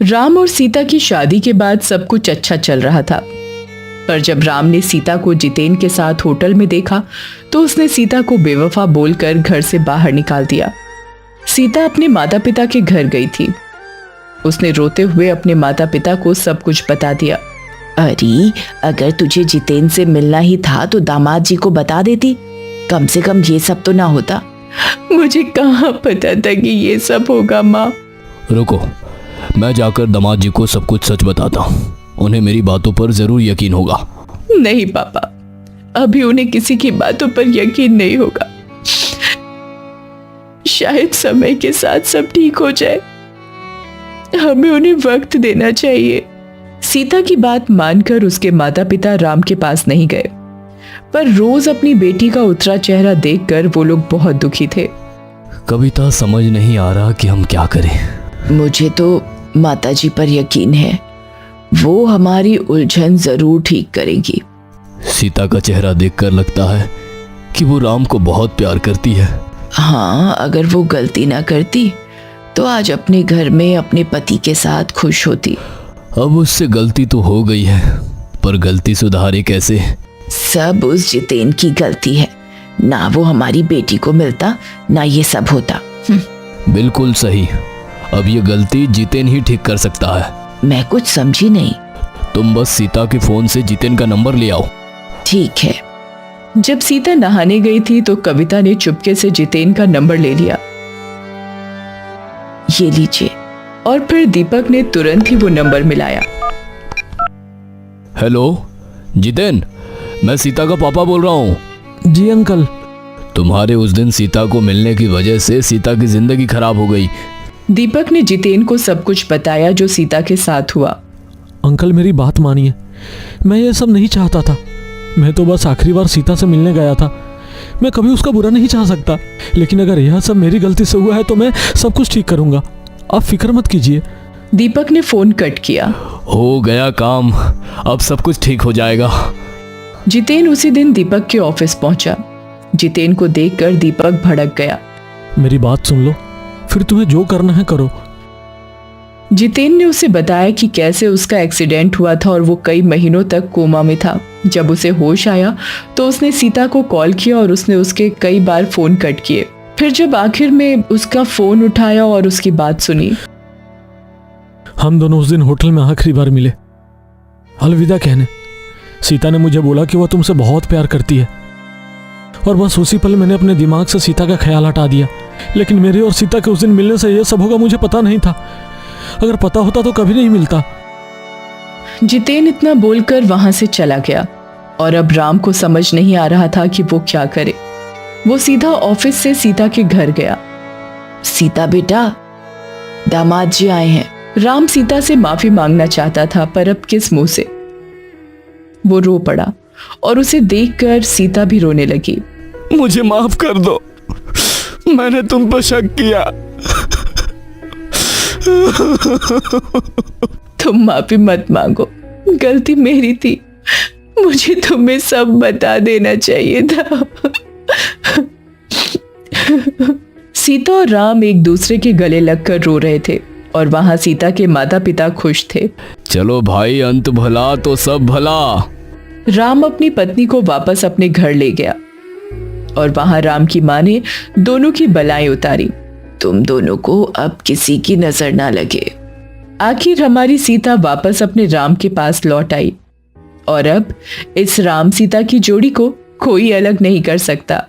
राम और सीता की शादी के बाद सब कुछ अच्छा चल रहा था, पर जब राम ने सीता को जितेन के साथ होटल में देखा तो उसने सीता को बेवफा बोलकर घर से बाहर निकाल दिया। सीता अपने माता पिता के घर गई थी। उसने रोते हुए अपने माता पिता को सब कुछ बता दिया। अरे, अगर तुझे जितेन से मिलना ही था तो दामाद जी को बता देती, कम से कम ये सब तो ना होता। मुझे कहाँ पता था कि ये सब होगा माँ। रुको, मैं जाकर दामाद जी को सब कुछ सच बताता हूँ, उन्हें मेरी बातों पर जरूर यकीन होगा। नहीं पापा, अभी उन्हें किसी की बातों पर यकीन नहीं होगा। शायद समय के साथ सब ठीक हो जाए, हमें उन्हें वक्त देना चाहिए। सीता की बात मानकर उसके माता पिता राम के पास नहीं गए, पर रोज अपनी बेटी का उतरा चेहरा देखकर वो लोग बहुत दुखी थे। कविता, समझ नहीं आ रहा कि हम क्या करें। मुझे तो माताजी पर यकीन है, वो हमारी उलझन जरूर ठीक करेगी। सीता का चेहरा देखकर लगता है कि वो राम को बहुत प्यार करती है। हाँ, अगर वो गलती ना करती तो आज अपने घर में अपने पति के साथ खुश होती। अब उससे गलती तो हो गई है, पर गलती सुधारे कैसे? सब उस जितेन की गलती है, ना वो हमारी बेटी को मिलता ना ये सब होता। बिल्कुल सही, अब ये गलती जितेन ही ठीक कर सकता है। मैं कुछ समझी नहीं। तुम बस सीता के फोन से जितेन का नंबर ले आओ। ठीक है। जब सीता नहाने गई थी तो कविता ने चुपके से जितेन का नंबर ले लिया। ये लीजिए। और फिर दीपक ने तुरंत ही वो नंबर मिलाया। हेलो जितेन, मैं सीता का पापा बोल रहा हूँ। जी अंकल। तुम्हारे उस दिन सीता को मिलने की वजह से सीता की जिंदगी खराब हो गई। दीपक ने जितेन को सब कुछ बताया जो सीता के साथ हुआ। अंकल, मेरी बात मानिए, मैं ये सब नहीं चाहता था। मैं तो बस आखिरी बार सीता से मिलने गया था। मैं कभी उसका बुरा नहीं चाह सकता, लेकिन अगर यह सब मेरी गलती से हुआ है तो मैं सब कुछ ठीक करूंगा, आप फिक्र मत कीजिए। दीपक ने फोन कट किया। हो गया काम, अब सब कुछ ठीक हो जाएगा। जितेन उसी दिन दीपक के ऑफिस पहुंचा। जितेन को देखकर दीपक भड़क गया। मेरी बात सुन लो, फिर तुम्हें जो करना है करो। जितेन ने उसे बताया कि कैसे उसका एक्सीडेंट हुआ था और वो कई महीनों तक कोमा में था। जब उसे होश आया तो उसने सीता को कॉल किया और उसने उसके कई बार फोन कट किए। फिर जब आखिर में उसका फोन उठाया और उसकी बात सुनी। हम दोनों उस दिन होटल में आखिरी बार मिले, अलविदा कहने। सीता ने मुझे बोला कि वह तुमसे बहुत प्यार करती है, और बस उसी पल मैंने अपने दिमाग से सीता का ख्याल हटा दिया। लेकिन मेरे और सीता के उस दिन मिलने से यह सब होगा मुझे पता नहीं था। अगर पता होता तो कभी नहीं मिलता। जितेन इतना बोलकर वहां से चला गया और अब राम को समझ नहीं आ रहा था कि वो क्या करे। वो सीधा ऑफिस से सीता के घर गया। सीता बेटा, दामाद जी आए हैं। राम सीता से माफी मांगना चाहता था, पर अब किस मुंह से। वो रो पड़ा और उसे देखकर सीता भी रोने लगी। मुझे माफ कर दो, मैंने तुम पर शक किया। तुम माफी मत मांगो, गलती मेरी थी। मुझे तुम्हें सब बता देना चाहिए था। सीता और राम एक दूसरे के गले लगकर रो रहे थे और वहां सीता के माता पिता खुश थे। चलो भाई, अंत भला तो सब भला। राम अपनी पत्नी को वापस अपने घर ले गया और वहां राम की मां ने दोनों की बलाएं उतारी। तुम दोनों को अब किसी की नजर ना लगे। आखिर हमारी सीता वापस अपने राम के पास लौट आई और अब इस राम सीता की जोड़ी को कोई अलग नहीं कर सकता।